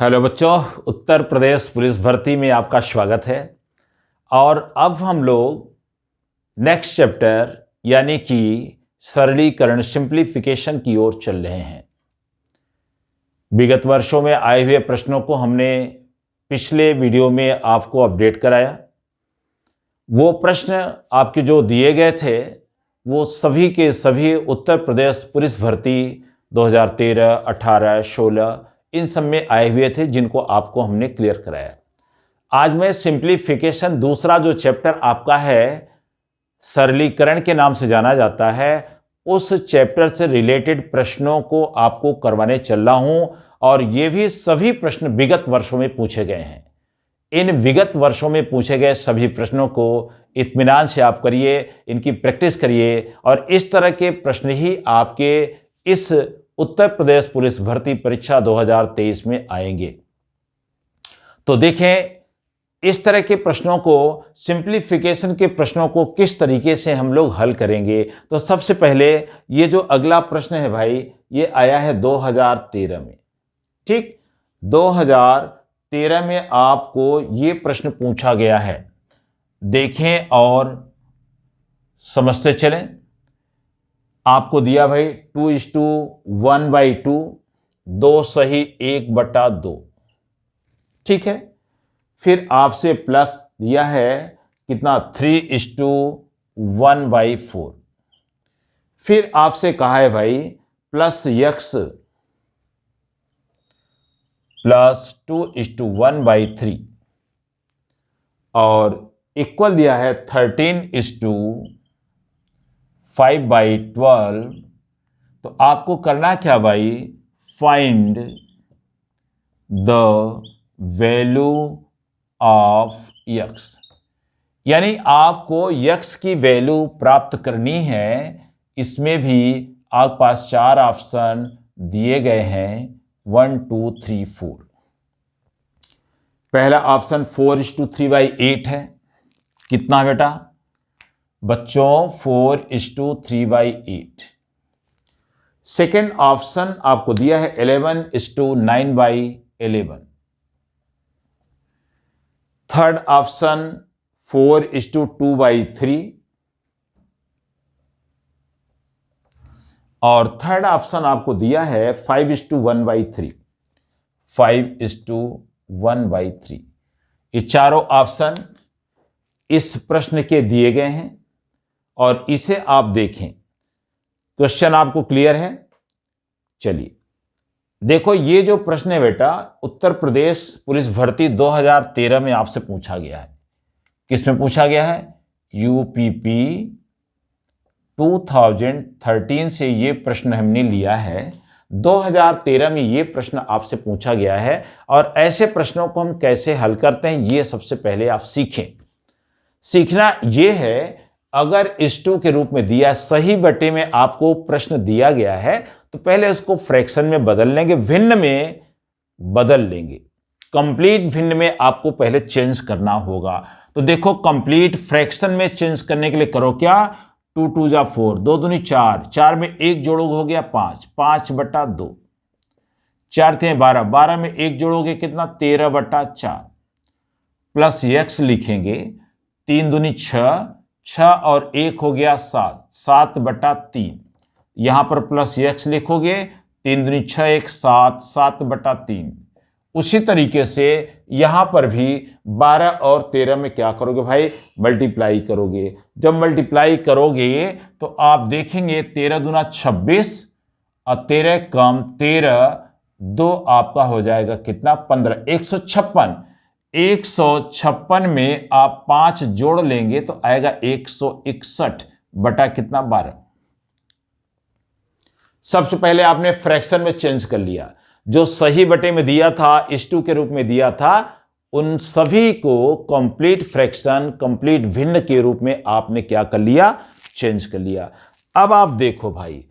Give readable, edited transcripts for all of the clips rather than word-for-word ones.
Hello बच्चों, Uttar Pradesh police भर्ती में आपका स्वागत है। और अब हम लोग नेक्स्ट चैप्टर यानी कि सरलीकरण सिंप्लीफिकेशन की ओर चल रहे हैं। विगत वर्षों में आए हुए प्रश्नों को हमने पिछले वीडियो में आपको अपडेट कराया। वो प्रश्न आपके जो दिए गए थे वो सभी के सभी उत्तर प्रदेश पुलिस भर्ती 2013, 18, 16 इन सब में आए हुए थे, जिनको आपको हमने क्लियर कराया। आज मैं सिंप्लीफिकेशन दूसरा जो चैप्टर आपका है, सरलीकरण के नाम से जाना जाता है, उस चैप्टर से रिलेटेड प्रश्नों को आपको करवाने चल रहा हूं। और ये भी सभी प्रश्न विगत वर्षों में पूछे गए हैं। इन विगत वर्षों में पूछे गए सभी प्रश्नों को इत्मीनान से आप करिए, इनकी प्रैक्टिस करिए और इस तरह के प्रश्न ही आपके इस उत्तर प्रदेश पुलिस भर्ती परीक्षा 2023 में आएंगे। तो देखें इस तरह के प्रश्नों को, सिंप्लीफिकेशन के प्रश्नों को किस तरीके से हम लोग हल करेंगे। तो सबसे पहले ये जो अगला प्रश्न है भाई, ये आया है 2013 में। ठीक, 2013 में आपको ये प्रश्न पूछा गया है। देखें और समझते चलें। आपको दिया भाई 2:1/2, 2 सही 1/2। ठीक है, फिर आपसे प्लस दिया है कितना 3:1/4। फिर आपसे कहा है भाई प्लस x प्लस 2:1/3 और इक्वल दिया है 13:5/12। तो आपको करना क्या भाई, find the value of x, यानी आपको x की वैल्यू प्राप्त करनी है। इसमें भी आपके पास 4 ऑप्शन दिए गए हैं, 1, 2, 3, 4। पहला ऑप्शन 4:3/8 है। कितना बेटा बच्चों, 4:3/8। सेकेंड ऑप्शन आपको दिया है 11:9/11। थर्ड ऑप्शन 4:2/3 और थर्ड ऑप्शन आपको दिया है 5:1/3। 5:1/3। ये चारों ऑप्शन इस प्रश्न के दिए गए हैं और इसे आप देखें। क्वेश्चन आपको क्लियर है? चलिए देखो, ये जो प्रश्न है बेटा, उत्तर प्रदेश पुलिस भर्ती 2013 में आपसे पूछा गया है। किसमें पूछा गया है? यूपीपी 2013 से ये प्रश्न हमने लिया है। 2013 में ये प्रश्न आपसे पूछा गया है और ऐसे प्रश्नों को हम कैसे हल करते हैं ये सबसे पहले आप सीखें। सीखना ये है, अगर इस 2 के रूप में दिया, सही बटे में आपको प्रश्न दिया गया है, तो पहले उसको फ्रैक्शन में बदल लेंगे, भिन्न में बदल लेंगे। कंप्लीट भिन्न में आपको पहले चेंज करना होगा। तो देखो, कंप्लीट फ्रैक्शन में चेंज करने के लिए करो क्या, 2 2 जा 4, 2 दूनी 4, 4 में 1 जोड़ोगे हो गया 5, 5/2, 4 थे 12, 12 में 1 जोड़ोगे कितना 13/4, प्लस x लिखेंगे, 3 दूनी 6, 6 और 1 हो गया 7, 7/3। यहां पर प्लस x लिखोगे, 3 दूनी 6, 1 7, 7/3। उसी तरीके से यहां पर भी 12 और 13 में क्या करोगे भाई, मल्टीप्लाई करोगे। जब मल्टीप्लाई करोगे तो आप देखेंगे 13 दूना 26 और 13 कम 13, 2 आपका हो जाएगा कितना 15, 156। 156 में आप 5 जोड़ लेंगे तो आएगा 161 बटा कितना 12। सबसे पहले आपने फ्रैक्शन में चेंज कर लिया। जो सही बटे में दिया था, इस 2 के रूप में दिया था, उन सभी को कंप्लीट फ्रैक्शन, कंप्लीट भिन्न के रूप में आपने क्या कर लिया, चेंज कर लिया। अब आप देखो भाई,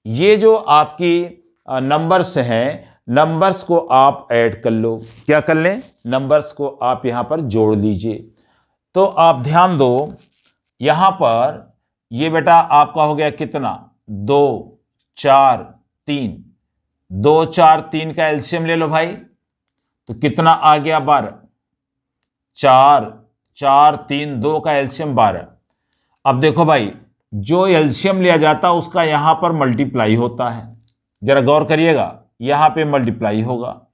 ये जो आपकी नंबर्स हैं, नंबर्स को आप ऐड कर लो। क्या कर लें, नंबर्स को आप यहां पर जोड़ लीजिए। तो आप ध्यान दो, यहां पर ये बेटा आपका हो गया कितना 2 4 3, 2 4 3 का एलसीएम ले लो भाई। तो कितना आ गया 12, 4 4 3 2 का एलसीएम 12। अब देखो भाई, जो एलसीएम लिया जाता है उसका यहां पर मल्टीप्लाई होता है, जरा गौर करिएगा, यहां पे मल्टीप्लाई होगा,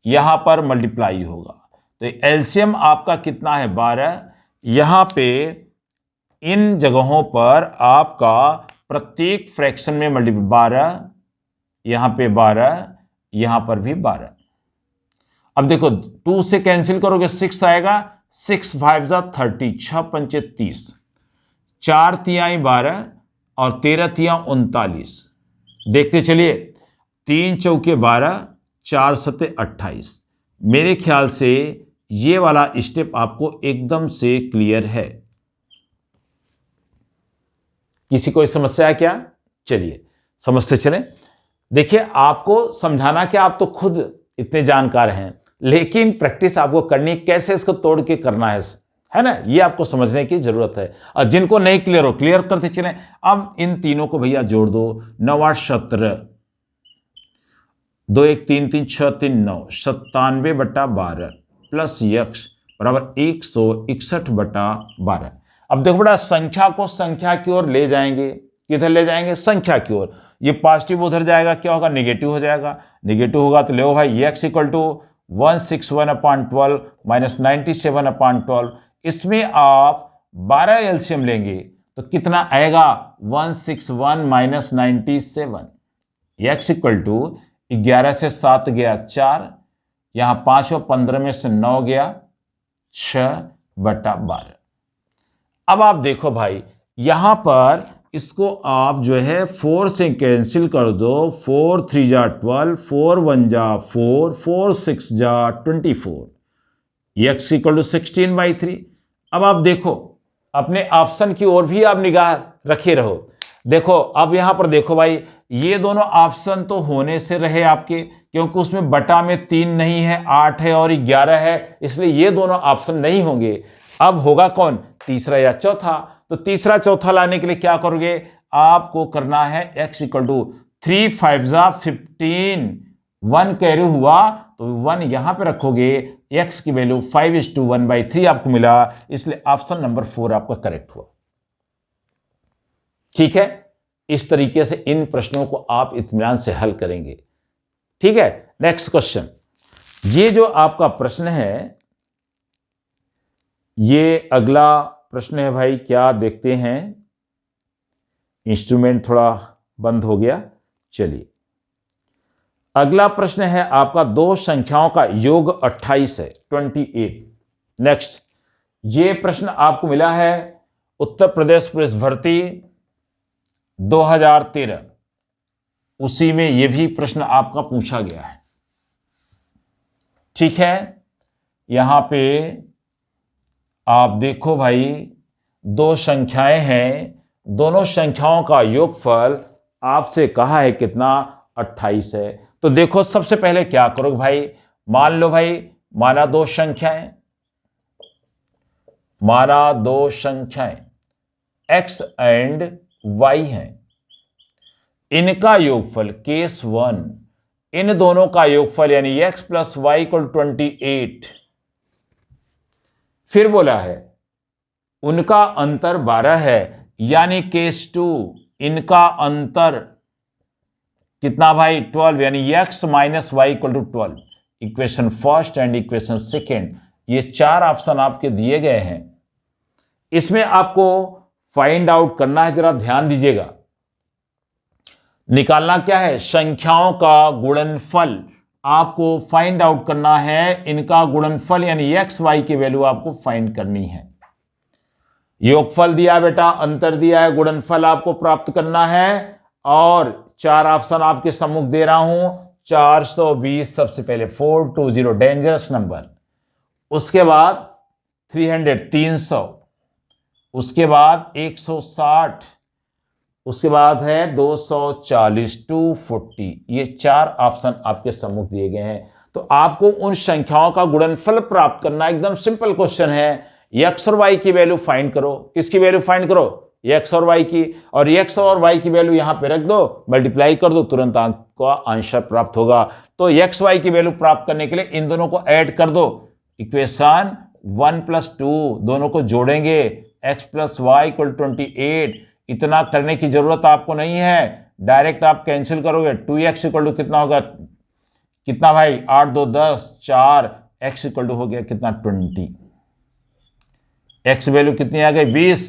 यहां पर मल्टीप्लाई होगा। तो एलसीएम आपका कितना है 12। यहां पे इन जगहों पर आपका प्रत्येक फ्रैक्शन में मल्टीप्लाई 12, यहां पे 12, यहां पर भी 12। अब देखो 2 से कैंसिल करोगे 6 आएगा, 6 5 30, 6 पंचे 30, 4 तिहाई 12 और 13 तिहाई 39। देखते चलिए, 3 चौके 12, 4 सते 28। मेरे ख्याल से ये वाला स्टेप आपको एकदम से क्लियर है। किसी कोई समस्या है क्या? चलिए समझते चलें। देखिए, आपको समझाना क्या, आप तो खुद इतने जानकार हैं, लेकिन प्रैक्टिस आपको करनी, कैसे इसको तोड़ के करना है ना, ये आपको समझने की जरूरत है। और जिनको नहीं क्लियर हो, क्लियर करते चलें। अब इन तीनों को भैया जोड़ दो, 9 8 17, 2 1 3 3 6 3 9, 97/12 प्लस यक्स बराबर 161/12। अब देखो बेटा, संख्या को संख्या की ओर ले जाएंगे, किधर ले जाएंगे? संख्या की ओर। ये पॉजिटिव उधर जाएगा, क्या होगा? नेगेटिव हो जाएगा। नेगेटिव होगा तो ले भाई, x इक्वल टू 161/12 माइनस 97/12। इसमें आप 12 एलसीएम लेंगे तो कितना आएगा? 161 माइनस 97। x इक्वल टू 11 से 7 गया 4, यहां 5 और 15 में से 9 गया 6/12। अब आप देखो भाई, यहां पर इसको आप जो है 4 से कैंसिल कर दो, 4 3 जा 12, 4 1 जा 4, 4 6 जा 24, x इक्वल टू 16/3। अब आप देखो, अपने ऑप्शन की ओर भी आप निगाह रखे रहो। देखो, अब यहां पर देखो भाई, ये दोनों ऑप्शन तो होने से रहे आपके, क्योंकि उसमें बटा में 3 नहीं है, 8 है और 11 है, इसलिए ये दोनों ऑप्शन नहीं होंगे। अब होगा कौन? तीसरा या चौथा। तो तीसरा चौथा लाने के लिए क्या करोगे? आपको करना है x इक्वल टू 3 5 जा 15, 1 कैरी हुआ तो 1 यहां पे रखोगे, x की वैल्यू 5:1/3 आपको मिला, इसलिए ऑप्शन नंबर 4 आपका करेक्ट हुआ। ठीक है, इस तरीके से इन प्रश्नों को आप इत्मीनान से हल करेंगे। ठीक है, नेक्स्ट क्वेश्चन। ये जो आपका प्रश्न है, ये अगला प्रश्न है भाई, क्या देखते हैं। इंस्ट्रूमेंट थोड़ा बंद हो गया। चलिए, अगला प्रश्न है आपका, दो संख्याओं का योग 28 है, 28। नेक्स्ट, ये प्रश्न आपको मिला है उत्तर प्रदेश पुलिस भर्ती 2013, उसी में यह भी प्रश्न आपका पूछा गया है। ठीक है, यहां पे आप देखो भाई, दो संख्याएं हैं, दोनों संख्याओं का योगफल आपसे कहा है कितना? 28 है। तो देखो, सबसे पहले क्या करोगे भाई, मान लो भाई, माना दो संख्याएं x एंड y हैं, इनका योगफल केस 1, इन दोनों का योगफल यानी x प्लस वाई इक्वल 28। फिर बोला है उनका अंतर 12 है, यानी केस 2, इनका अंतर कितना भाई? 12, यानी x minus y equal to 12। Equation first and equation second, ये 4 ऑप्शन आपके दिए गए हैं। इसमें आपको फाइंड आउट करना है, जरा ध्यान दीजिएगा। निकालना क्या है? संख्याओं का गुणनफल आपको फाइंड आउट करना है, इनका गुणनफल यानी एक्स वाई की वैल्यू आपको फाइंड करनी है। योगफल दिया बेटा, अंतर दिया है, गुणनफल आपको प्राप्त करना है, और 4 ऑप्शन आपके सम्मुख दे रहा हूं। 420 सबसे पहले, 420 डेंजरस नंबर, उसके बाद 300 300, उसके बाद 160, उसके बाद है 240 240। ये 4 ऑप्शन आपके सम्मुख दिए गए हैं। तो आपको उन संख्याओं का गुणनफल प्राप्त करना, एकदम सिंपल क्वेश्चन है। एक्स और वाई की वैल्यू फाइंड करो। किसकी वैल्यू फाइंड करो? एक्स और वाई की, और एक्स और वाई की वैल्यू यहां पे रख दो, मल्टीप्लाई कर दो, तुरंत आपको आंसर प्राप्त होगा। तो एक्स वाई की वैल्यू प्राप्त करने के लिए इन दोनों को ऐड कर दो, इक्वेशन 1+2 दोनों को जोड़ेंगे, x प्लस वाई इक्वल 28। इतना करने की जरूरत आपको नहीं है, डायरेक्ट आप कैंसिल करोगे। 2x इक्वल टू कितना होगा, कितना भाई, 8 2 10, 4, x इक्वल टू हो गया कितना, 20। x वैल्यू कितनी आ गई, 20,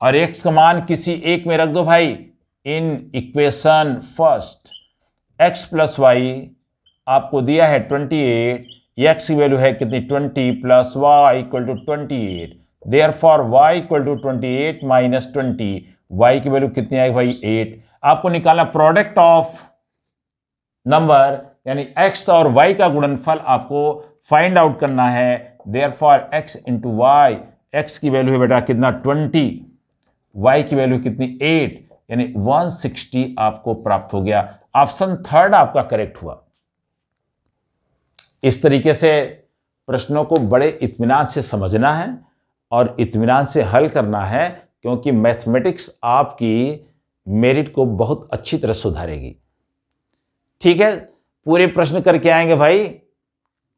और x का मान किसी एक में रख दो भाई, इन equation first. x plus y आपको दिया है 28, x की वैल्यू है कितनी, 20 plus y equal to 28। Therefore y equal to 28 minus 20, y की वैल्यू कितनी आई भाई, 8। आपको निकालना प्रोडक्ट ऑफ नंबर, यानी x और y का गुणनफल आपको फाइंड आउट करना है। Therefore x into y, x की वैल्यू है बेटा कितना, 20, y की वैल्यू कितनी, 8, यानी 160 आपको प्राप्त हो गया। ऑप्शन थर्ड आपका करेक्ट हुआ। इस तरीके से प्रश्नों को बड़े इत्मीनान से समझना है और इत्मीनान से हल करना है, क्योंकि मैथमेटिक्स आपकी मेरिट को बहुत अच्छी तरह सुधारेगी। ठीक है, पूरे प्रश्न करके आएंगे भाई,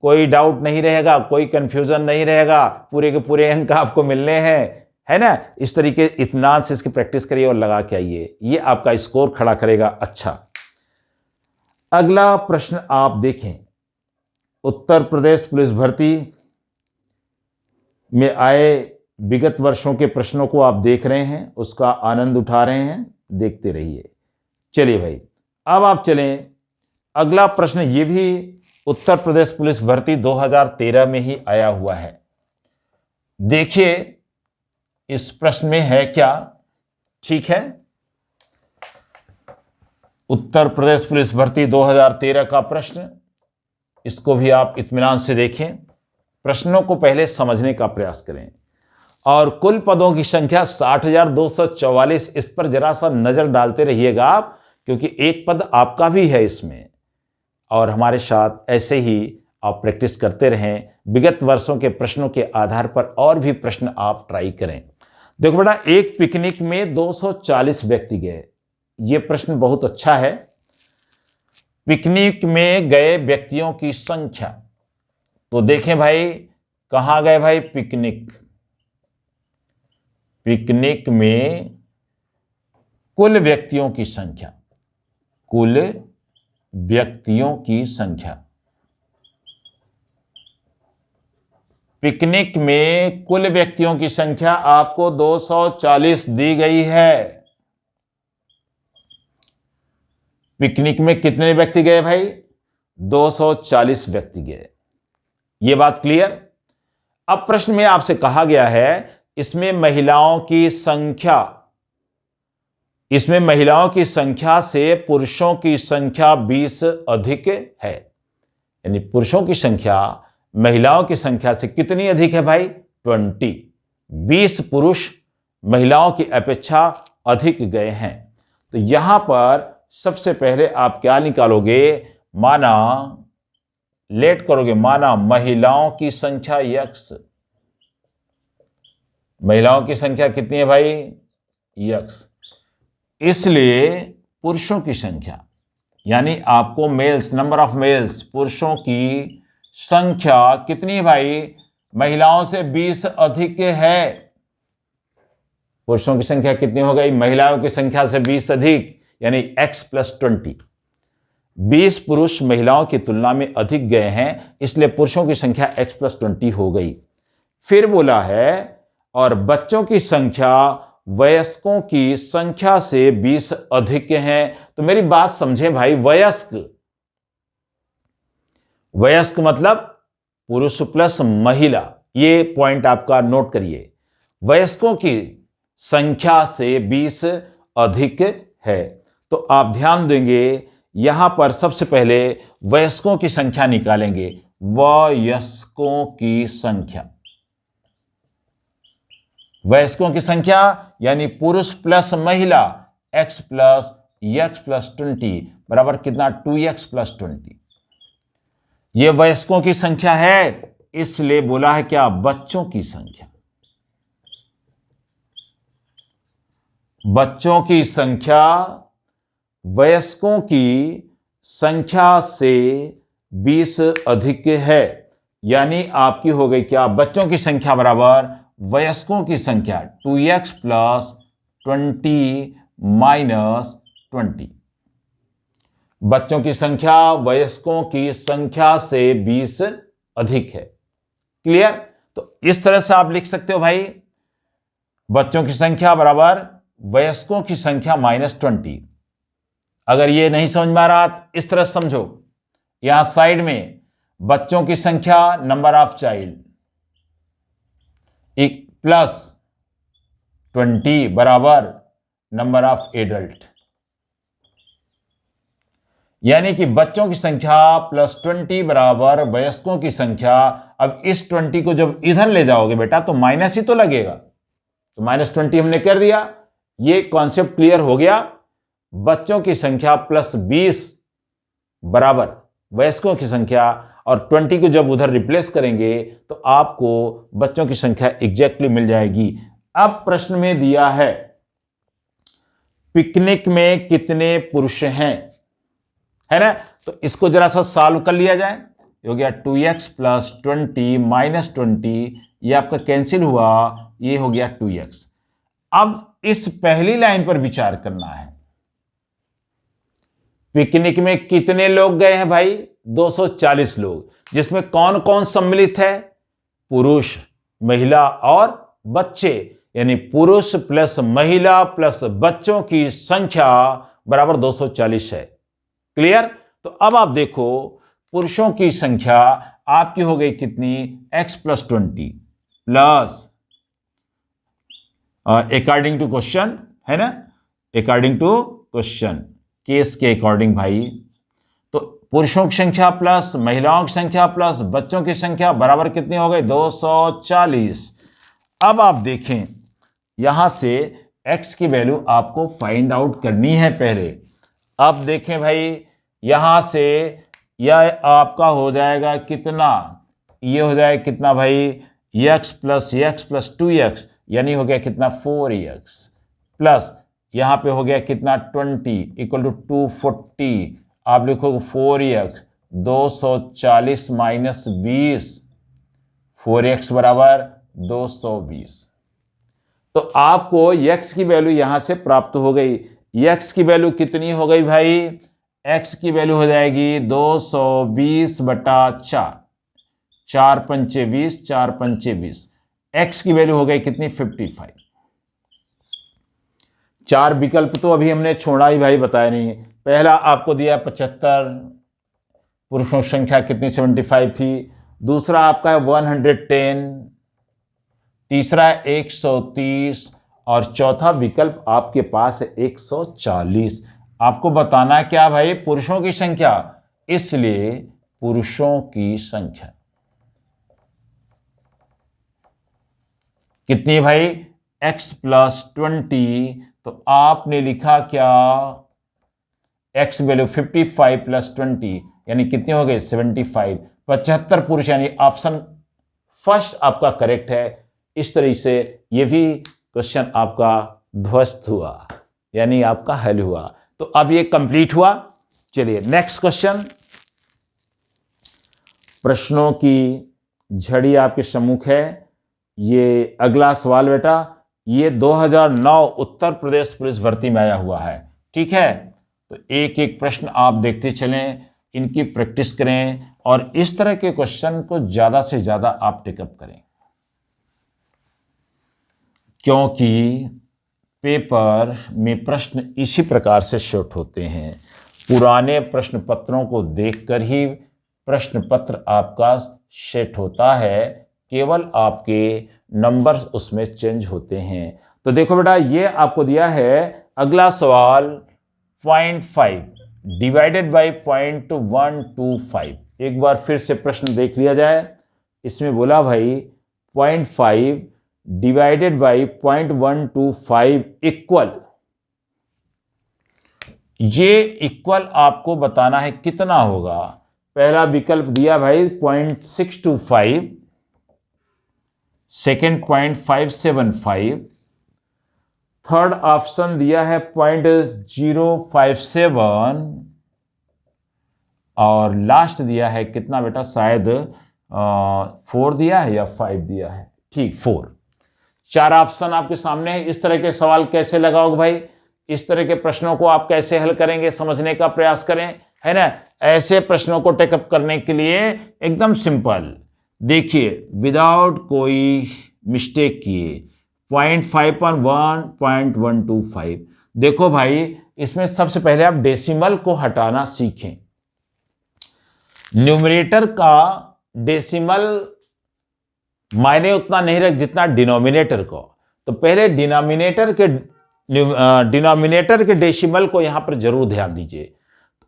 कोई डाउट नहीं रहेगा, कोई कंफ्यूजन नहीं रहेगा, पूरे के पूरे अंक आपको मिलने हैं, है ना। इस तरीके इत्मीनान से इसकी प्रैक्टिस करिए और लगा के आइए, ये आपका स्कोर खड़ा करेगा। अच्छा, अगला प्रश्न आप देखें, उत्तर प्रदेश पुलिस भर्ती में आए विगत वर्षों के प्रश्नों को आप देख रहे हैं, उसका आनंद उठा रहे हैं, देखते रहिए। चलिए भाई, अब आप चलें, अगला प्रश्न ये भी उत्तर प्रदेश पुलिस भर्ती 2013 में ही आया हुआ है। देखिए इस प्रश्न में है क्या, ठीक है, उत्तर प्रदेश पुलिस भर्ती 2013 का प्रश्न, इसको भी आप इत्मीनान से देखें, प्रश्नों को पहले समझने का प्रयास करें। और कुल पदों की संख्या 60,244, इस पर जरा सा नजर डालते रहिएगा आप, क्योंकि एक पद आपका भी है इसमें। और हमारे साथ ऐसे ही आप प्रैक्टिस करते रहें, विगत वर्षों के प्रश्नों के आधार पर और भी प्रश्न आप ट्राई करें। देखो बेटा, एक पिकनिक में 240 व्यक्ति गए, ये प्रश्न बहुत अच्छा है। पिकनिक में गए व्यक्तियों की संख्या, तो देखें भाई कहां गए भाई, पिकनिक, पिकनिक में कुल व्यक्तियों की संख्या, कुल व्यक्तियों की संख्या, पिकनिक में कुल व्यक्तियों की संख्या आपको 240 दी गई है। पिकनिक में कितने व्यक्ति गए भाई, 240 व्यक्ति गए, ये बात क्लियर। अब प्रश्न में आपसे कहा गया है इसमें महिलाओं की संख्या, इसमें महिलाओं की संख्या से पुरुषों की संख्या 20 अधिक है, यानी पुरुषों की संख्या महिलाओं की संख्या से कितनी अधिक है भाई, 20। 20 पुरुष महिलाओं की अपेक्षा अधिक गए हैं। तो यहां पर सबसे पहले आप क्या निकालोगे, माना लेट करोगे, माना महिलाओं की संख्या x, महिलाओं की संख्या कितनी है भाई, x, इसलिए पुरुषों की संख्या, यानी आपको मेल्स, नंबर ऑफ मेल्स, पुरुषों की संख्या कितनी है भाई, महिलाओं से 20 अधिक है। पुरुषों की संख्या कितनी हो गई, महिलाओं की संख्या से 20 अधिक, यानी x प्लस 20। 20 पुरुष महिलाओं की तुलना में अधिक गए हैं, इसलिए पुरुषों की संख्या x प्लस 20 हो गई। फिर बोला है और बच्चों की संख्या वयस्कों की संख्या से 20 अधिक हैं। तो मेरी बात समझें भाई, वयस्क, वयस्क मतलब पुरुष प्लस महिला, ये पॉइंट आपका नोट करिए, वयस्कों की संख्या से 20 अधिक है। तो आप ध्यान देंगे यहां पर सबसे पहले वयस्कों की संख्या निकालेंगे, वयस्कों की संख्या, वयस्कों की संख्या यानी पुरुष प्लस महिला, x प्लस x प्लस 20 बराबर कितना, 2x प्लस 20। यह वयस्कों की संख्या है, इसलिए बोला है क्या, बच्चों की संख्या। बच्चों की संख्या वयस्कों की संख्या से 20 अधिक है। यानी आपकी हो गई क्या, बच्चों की संख्या बराबर वयस्कों की संख्या 2x प्लस 20 माइनस 20। बच्चों की संख्या वयस्कों की संख्या से 20 अधिक है। क्लियर? तो इस तरह से आप लिख सकते हो भाई, बच्चों की संख्या बराबर वयस्कों की संख्या माइनस 20। अगर ये नहीं समझ में आ रहा, इस तरह समझो, यहां साइड में बच्चों की संख्या नंबर ऑफ चाइल्ड प्लस 20 बराबर नंबर ऑफ एडल्ट। यानी कि बच्चों की संख्या प्लस 20 बराबर वयस्कों की संख्या। अब इस 20 को जब इधर ले जाओगे बेटा तो माइनस ही तो लगेगा, तो माइनस 20 हमने कर दिया। ये कॉन्सेप्ट क्लियर हो गया। बच्चों की संख्या प्लस 20 बराबर वयस्कों की संख्या, और 20 को जब उधर रिप्लेस करेंगे तो आपको बच्चों की संख्या एग्जैक्टली मिल जाएगी। अब प्रश्न में दिया है पिकनिक में कितने पुरुष हैं, है ना? तो इसको जरा सा सॉल्व कर लिया जाए। हो गया 2x प्लस 20 माइनस 20, ये आपका कैंसिल हुआ, ये हो गया 2x। अब इस पहली लाइन पर विचार करना है, पिकनिक में कितने लोग गए हैं भाई? 240 लोग, जिसमें कौन कौन सम्मिलित है? पुरुष, महिला और बच्चे। यानी पुरुष प्लस महिला प्लस बच्चों की संख्या बराबर 240 है। क्लियर? तो अब आप देखो, पुरुषों की संख्या आपकी हो गई कितनी? x plus 20 plus according to question, है ना, अकॉर्डिंग टू क्वेश्चन, केस के अकॉर्डिंग भाई। तो पुरुषों की संख्या प्लस महिलाओं की संख्या प्लस बच्चों की संख्या बराबर कितनी हो गई? 240। अब आप देखें, यहां से x की वैल्यू आपको फाइंड आउट करनी है पहले। अब देखें भाई, यहां से यह आपका हो जाएगा कितना? ये हो जाएगा कितना भाई? x प्लस 2x, यानी हो गया कितना? 4x प्लस यहां पे हो गया कितना? 20 इक्वल टू 240। आप लिखोगे 4x 240 माइनस 20, 4x बराबर 220। तो आपको x की वैल्यू यहां से प्राप्त हो गई। x की वैल्यू कितनी हो गई भाई? x की वैल्यू हो जाएगी 220 बटा 4, 4 पंचे 20, 4 पंचे 20। x की वैल्यू हो गई कितनी? 55। 4 विकल्प तो अभी हमने छोड़ा ही भाई, बताया नहीं। पहला आपको दिया 75, पुरुषों की संख्या कितनी? 75 थी। दूसरा आपका है 110, तीसरा 130, और चौथा विकल्प आपके पास है 140। आपको बताना है क्या भाई? पुरुषों की संख्या, इसलिए पुरुषों की संख्या कितनी है भाई? x plus 20। तो आपने लिखा क्या? x वैल्यू 55 प्लस 20, यानी कितने हो गए? 75। 75 पुरुष, यानी ऑप्शन फर्स्ट आपका करेक्ट है। इस तरह से ये भी क्वेश्चन आपका ध्वस्त हुआ, यानी आपका हल हुआ। तो अब ये कंप्लीट हुआ। चलिए नेक्स्ट क्वेश्चन। प्रश्नों की झड़ी आपके सम्मुख है। ये अगला सवाल बेटा, ये 2009 उत्तर प्रदेश पुलिस भर्ती में आया हुआ है, ठीक है? तो एक एक प्रश्न आप देखते चलें, इनकी प्रैक्टिस करें, और इस तरह के क्वेश्चन को ज्यादा से ज्यादा आप टेकअप करें, क्योंकि पेपर में प्रश्न इसी प्रकार से शॉर्ट होते हैं। पुराने प्रश्न पत्रों को देखकर ही प्रश्न पत्र आपका सेट होता है, केवल आपके नंबर्स उसमें चेंज होते हैं। तो देखो बेटा, ये आपको दिया है अगला सवाल 0.5 डिवाइडेड बाई 0.125। एक बार फिर से प्रश्न देख लिया जाए। इसमें बोला भाई 0.5 डिवाइडेड बाई 0.125 इक्वल, ये इक्वल आपको बताना है कितना होगा। पहला विकल्प दिया भाई 0.625, सेकेंड 0.575, थर्ड ऑप्शन दिया है 0.057 और लास्ट दिया है कितना बेटा, शायद 4 दिया है या 5 दिया है, ठीक 4। 4 ऑप्शन आपके सामने है। इस तरह के सवाल कैसे लगाओगे भाई, इस तरह के प्रश्नों को आप कैसे हल करेंगे, समझने का प्रयास करें, है ना। ऐसे प्रश्नों को टेकअप करने के लिए एकदम सिंपल, देखिए विदाउट कोई मिस्टेक किए 0.5 पर 1.125। देखो भाई, इसमें सबसे पहले आप डेसिमल को हटाना सीखें। न्यूमरेटर का डेसिमल मायने उतना नहीं रख जितना डिनोमिनेटर को। तो पहले डिनोमिनेटर के डेसिमल को यहां पर जरूर ध्यान दीजिए,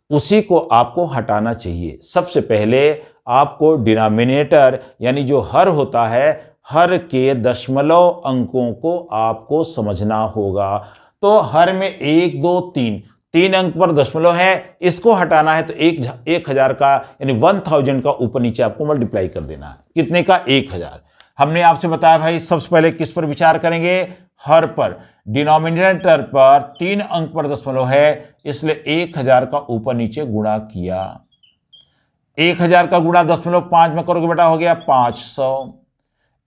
उसी को आपको हटाना चाहिए। सबसे पहले आपको डिनोमिनेटर यानी जो हर होता है, हर के दशमलव अंकों को आपको समझना होगा। तो हर में 1 2 3 अंक पर दशमलव है, इसको हटाना है तो 1000 का यानी 1000 का ऊपर नीचे आपको मल्टीप्लाई कर देना है। कितने का? 1000। हमने आपसे बताया भाई सबसे पहले किस पर विचार करेंगे, हर पर। डिनोमिनेटर पर 3 अंक पर दशमलव है, इसलिए 1000 का ऊपर नीचे गुणा किया। 1000 का गुणा 0.5 में करोगे बेटा, हो गया 500।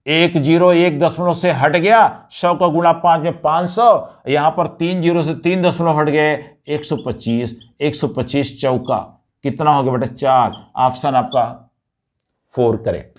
101 दशमलव से हट गया, 100 का गुणा 5 में 500, यहां पर 3 जीरो से 3 दशमलव हट गए, 125। 125 चौका कितना हो गया बेटा? 4। ऑप्शन आपका 4 करेक्ट।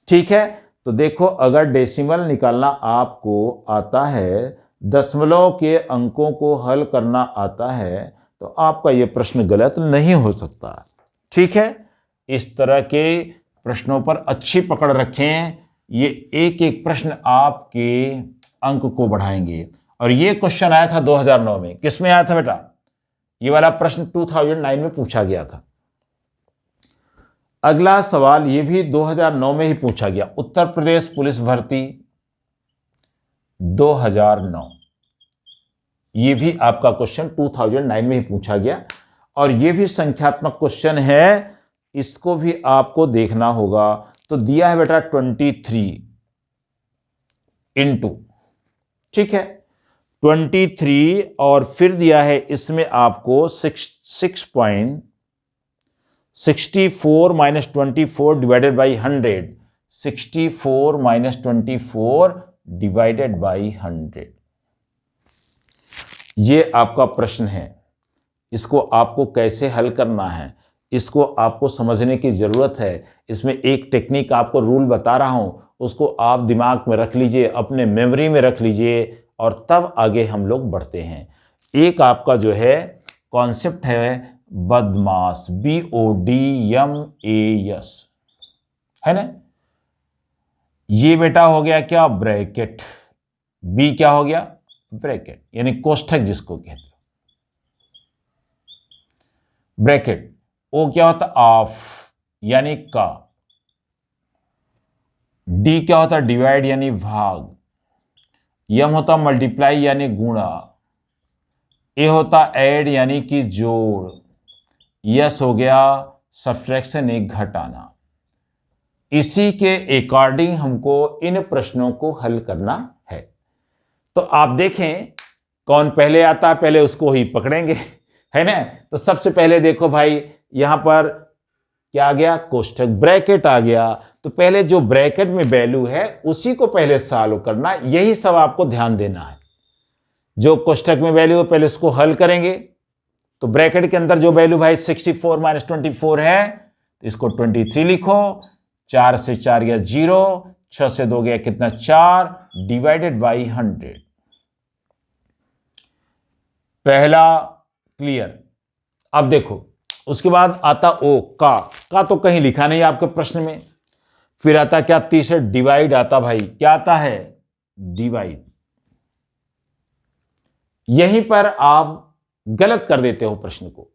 ठीक है, तो देखो अगर डेसिमल निकालना आपको आता है, दशमलव के अंकों को हल करना आता है, तो आपका यह प्रश्न गलत नहीं हो सकता। ठीक है, इस तरह के प्रश्नों पर अच्छी पकड़ रखें, ये एक एक प्रश्न आपके अंक को बढ़ाएंगे। और ये क्वेश्चन आया था 2009 में। किस में आया था बेटा? ये वाला प्रश्न 2009 में पूछा गया था। अगला सवाल ये भी 2009 में ही पूछा गया, उत्तर प्रदेश पुलिस भर्ती 2009। ये भी आपका क्वेश्चन 2009 में ही पूछा गया, और ये भी संख्यात्मक क्वेश्चन है, इसको भी आपको देखना होगा। तो दिया है बेटा 23 इंटू, ठीक है 23, और फिर दिया है इसमें आपको 6.64 minus 24 divided by 100। 64 minus 24 divided by 100, ये आपका प्रश्न है। इसको आपको कैसे हल करना है, इसको आपको समझने की जरूरत है। इसमें एक टेक्निक आपको रूल बता रहा हूं, उसको आप दिमाग में रख लीजिए, अपने मेमोरी में रख लीजिए, और तब आगे हम लोग बढ़ते हैं। एक आपका जो है कॉन्सेप्ट है बदमाश, BODMAS, है ना। ये बेटा हो गया क्या? ब्रैकेट। बी क्या हो गया? ब्रैकेट, यानी कोष्ठक जिसको कहते हैं, ब्रैकेट। ओ क्या होता? ऑफ, यानी का। डी क्या होता? डिवाइड, यानी भाग। यम होता मल्टीप्लाई, यानी गुणा। ए होता ऐड, यानी कि जोड़। यस हो गया सब्ट्रैक्शन, एक घटाना। इसी के अकॉर्डिंग हमको इन प्रश्नों को हल करना है। तो आप देखें कौन पहले आता है, पहले उसको ही पकड़ेंगे, है ना। तो सबसे पहले देखो भाई, यहां पर क्या आ गया? कोष्ठक, ब्रैकेट आ गया। तो पहले जो ब्रैकेट में वैल्यू है उसी को पहले सॉल्व करना, यही सब आपको ध्यान देना है। जो कोष्ठक में वैल्यू है पहले उसको हल करेंगे। तो ब्रैकेट के अंदर जो वैल्यू भाई 64 माइनस 24 है, तो इसको 23 लिखो। 4 से 4 गया 0, 6 से 2 गया कितना? 4, डिवाइडेड बाई 100। पहला क्लियर। अब देखो उसके बाद आता ओ, का तो कहीं लिखा नहीं आपके प्रश्न में। फिर आता क्या? तीसरे डिवाइड आता भाई। क्या आता है? डिवाइड। यहीं पर आप गलत कर देते हो प्रश्न को।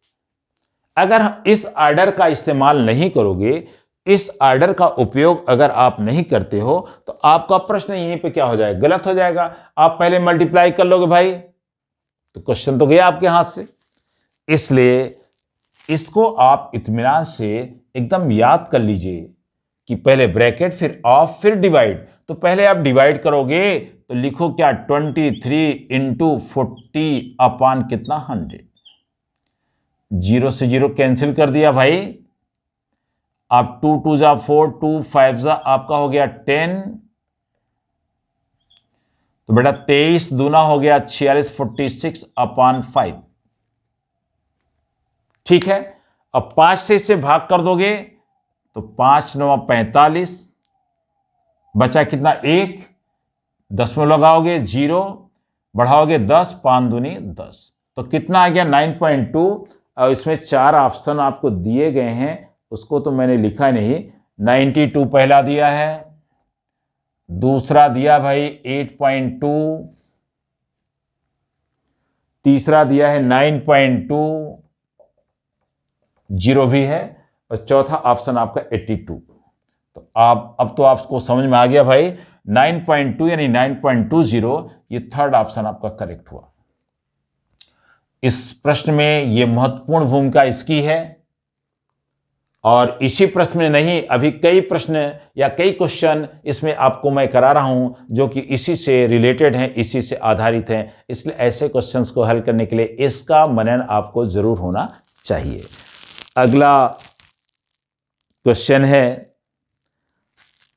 अगर इस ऑर्डर का इस्तेमाल नहीं करोगे, इस ऑर्डर का उपयोग अगर आप नहीं करते हो, तो आपका प्रश्न यहीं पे क्या हो जाएगा? गलत हो जाएगा। आप पहले मल्टीप्लाई कर लोगे भाई, तो क्वेश्चन तो गया आपके हाथ से। इसलिए इसको आप इत्मीनान से एकदम याद कर लीजिए कि पहले ब्रैकेट फिर ऑफ फिर डिवाइड। तो पहले आप डिवाइड करोगे तो लिखो क्या 23 इंटू 40 अपान कितना 100। 0 से 0 कैंसिल कर दिया भाई। आप 2 2 जा 4, 2 5 जा आपका हो गया 10। तो बेटा 23 दूना हो गया 46, 46 अपान 5। ठीक है, अब 5 से इसे भाग कर दोगे तो 5 9 45, बचा कितना 1, दसवें लगाओगे 0, बढ़ाओगे 10, 5 दूनी 10, तो कितना आ गया 9.2। और इसमें 4 ऑप्शन आपको दिए गए हैं, उसको तो मैंने लिखा नहीं। 92 पहला दिया है, दूसरा दिया भाई 8.2, तीसरा दिया है 9.2, 0 भी है, और चौथा ऑप्शन आपका 82। तो आप अब तो आपको समझ में आ गया भाई 9.2 यानी 9.20, ये थर्ड ऑप्शन आपका करेक्ट हुआ। इस प्रश्न में ये महत्वपूर्ण भूमिका इसकी है। और इसी प्रश्न में नहीं, अभी कई प्रश्न या कई क्वेश्चन इसमें आपको मैं करा रहा हूं जो कि इसी से रिलेटेड हैं, इसी से आधारित हैं। इसलिए ऐसे क्वेश्चंस को हल करने के लिए इसका मनन आपको जरूर होना चाहिए। अगला क्वेश्चन है,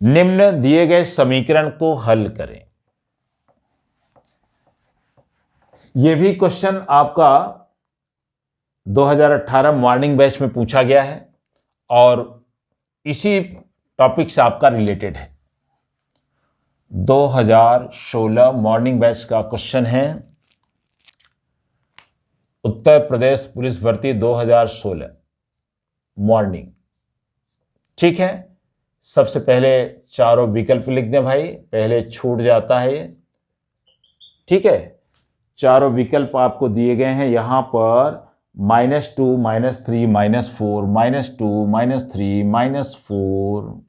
निम्न दिए गए समीकरण को हल करें। यह भी क्वेश्चन आपका 2018 मॉर्निंग बैच में पूछा गया है और इसी टॉपिक से आपका रिलेटेड है। 2016 मॉर्निंग बैच का क्वेश्चन है, उत्तर प्रदेश पुलिस भर्ती 2016 मॉर्निंग। ठीक है, सबसे पहले चारों विकल्प लिख दें भाई, पहले छूट जाता है ये। ठीक है, चारों विकल्प आपको दिए गए हैं यहां पर -2, -3, -4, -2, -3, -4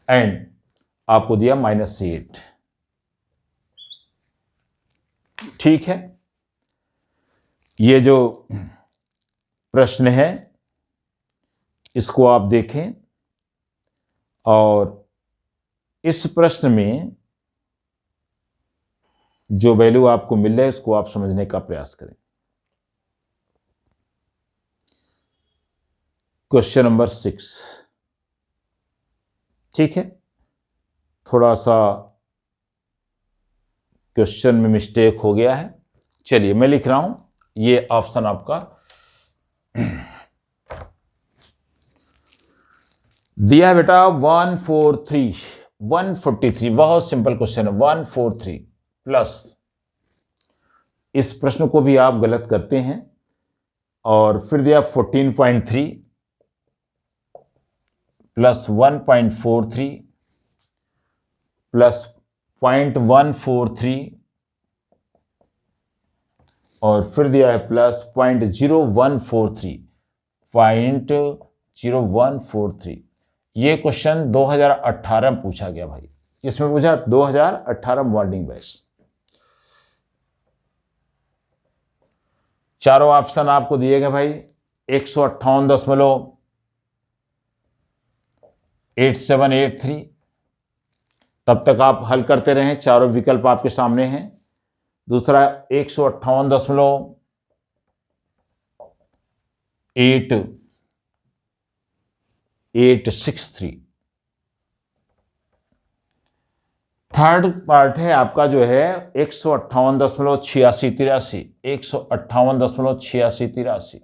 एंड आपको दिया -8। ठीक है, ये जो प्रश्न है इसको आप देखें और इस प्रश्न में जो वैल्यू आपको मिल रहा है उसको आप समझने का प्रयास करें। Question number 6। ठीक है, थोड़ा सा क्वेश्चन में मिस्टेक हो गया है, चलिए मैं लिख रहा हूं। ये ऑप्शन आपका दिया बेटा 143, 143, बहुत सिंपल क्वेश्चन है। 143 प्लस, इस प्रश्न को भी आप गलत करते हैं, और फिर दिया 14.3 प्लस 1.43 प्लस 0.143 और फिर दिया है प्लस 0.0143, 0.0143। ये क्वेश्चन 2018 में पूछा गया भाई। इसमें पूछा 2018 मॉर्निंग बैच। चारों ऑप्शन आपको दिए गए भाई 158.8783। तब तक आप हल करते रहें, चारों विकल्प आपके सामने हैं। दूसरा 158.8863। थर्ड पार्ट है आपका जो है 158.8683, 158.8683।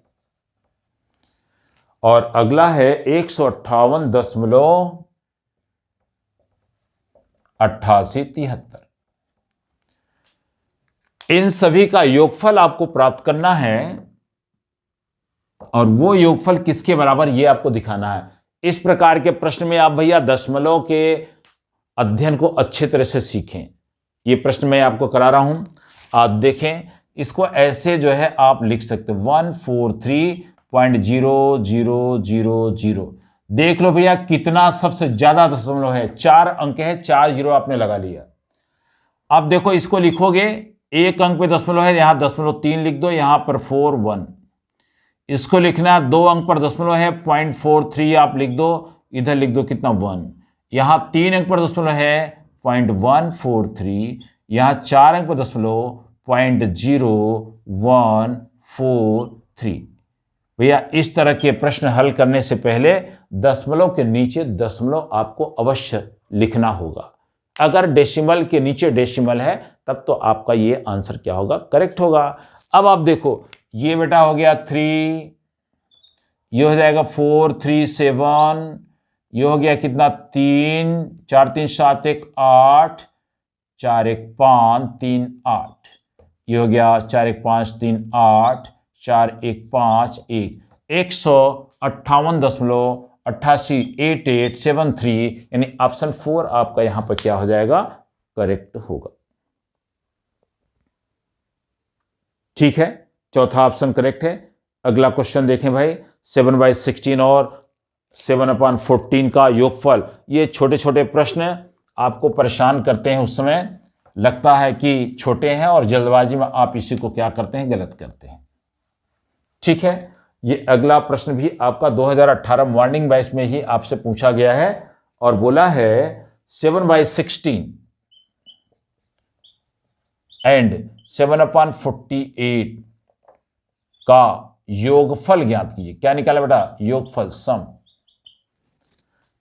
और अगला है 158.8873। इन सभी का योगफल आपको प्राप्त करना है और वो योगफल किसके बराबर ये आपको दिखाना है। इस प्रकार के प्रश्न में आप भैया दशमलव के अध्ययन को अच्छे तरह से सीखें। ये प्रश्न मैं आपको करा रहा हूं, आप देखें। इसको ऐसे जो है आप लिख सकते हो 143.0000। देख लो भैया कितना सबसे ज्यादा दशमलव है, 4 अंक है, 4 जीरो आपने लगा लिया। अब देखो इसको लिखोगे, एक अंक पे दशमलव है, यहां 0.3 लिख दो, यहां पर 4 1। इसको लिखना 2 अंक पर दशमलव है, 0.43 आप लिख दो, इधर लिख दो कितना 1। यहां 3 अंक पर दशमलव है 0.143, यहां 4 अंक पर दशमलव 0.0143। भैया इस तरह के प्रश्न हल करने से पहले दशमलव के नीचे दशमलव आपको अवश्य लिखना होगा। अगर डेसिमल के नीचे डेसिमल है तब तो आपका ये आंसर क्या होगा, करेक्ट होगा। अब आप देखो ये बेटा हो गया 3, ये हो जाएगा 4 3 7, ये हो गया कितना 3 4 3 7 1 8, 4 1 5 3 8, ये हो गया 4 1 5 3 8, 4 1 5 1, 158.8873, यानी ऑप्शन 4 आपका यहां पर क्या हो जाएगा, करेक्ट होगा। ठीक है, चौथा ऑप्शन करेक्ट है। अगला क्वेश्चन देखें भाई, 7/16 और 7/14 का योगफल। ये छोटे छोटे प्रश्न आपको परेशान करते हैं, उस समय लगता है कि छोटे हैं और जल्दबाजी में आप इसी को क्या करते हैं, गलत करते हैं। ठीक है, ये अगला प्रश्न भी आपका 2018 मॉर्निंग बैच में ही आपसे पूछा गया है और बोला है 7/16 एंड 7/48 का योगफल ज्ञात कीजिए। क्या निकाला बेटा, योगफल, सम।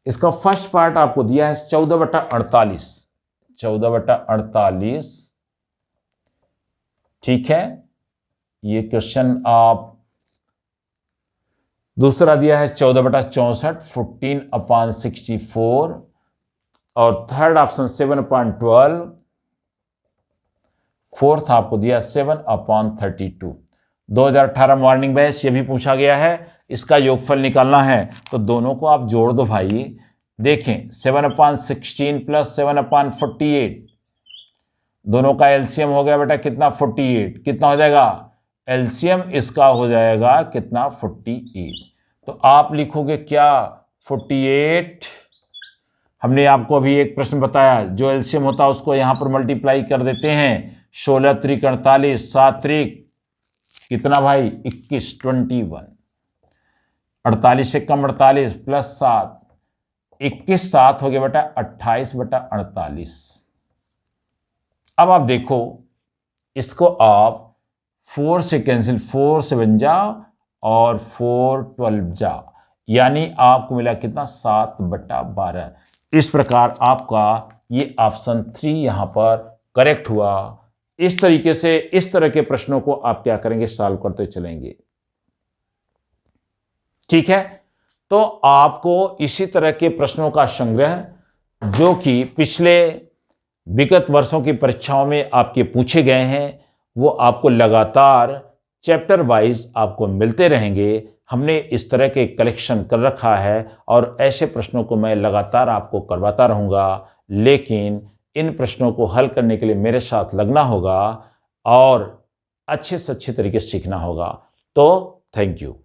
इसका फर्स्ट पार्ट आपको दिया है 14/48, 14/48। ठीक है, ये क्वेश्चन आप दूसरा दिया है 14/64, 14/64, और थर्ड ऑप्शन 7/12, फोर्थ आपको दिया 7/32। 2018 मॉर्निंग बैच ये भी पूछा गया है, इसका योगफल निकालना है तो दोनों को आप जोड़ दो भाई। देखें 7/16 प्लस 7/48, दोनों का एलसीएम हो गया बेटा कितना, 48। कितना हो जाएगा एलसीएम, इसका हो जाएगा कितना, 48। तो आप लिखोगे क्या, 48। हमने आपको अभी एक प्रश्न बताया, जो एलसीएम होता है उसको यहां पर मल्टीप्लाई कर देते हैं। 16 त्रिक 48, 7 त्रिक कितना भाई 21, 21। 48 से कम 48 प्लस 7, 21 7 हो गया बेटा 28/48। अब आप देखो इसको आप 4 से कैंसिल, 4 से 7 जा और 4 12 जा, यानी आपको मिला कितना 7/12। इस प्रकार आपका ये ऑप्शन 3 यहां पर करेक्ट हुआ। इस तरीके से इस तरह के प्रश्नों को आप क्या करेंगे, सॉल्व करते चलेंगे। ठीक है, तो आपको इसी तरह के प्रश्नों का संग्रह जो कि पिछले विगत वर्षों की परीक्षाओं में आपके पूछे गए हैं, वो आपको लगातार चैप्टर वाइज आपको मिलते रहेंगे। हमने इस तरह के कलेक्शन कर रखा है और ऐसे प्रश्नों को मैं लगातार आपको करवाता रहूँगा, लेकिन इन प्रश्नों को हल करने के लिए मेरे साथ लगना होगा और अच्छे से अच्छे तरीके से सीखना होगा। तो थैंक यू।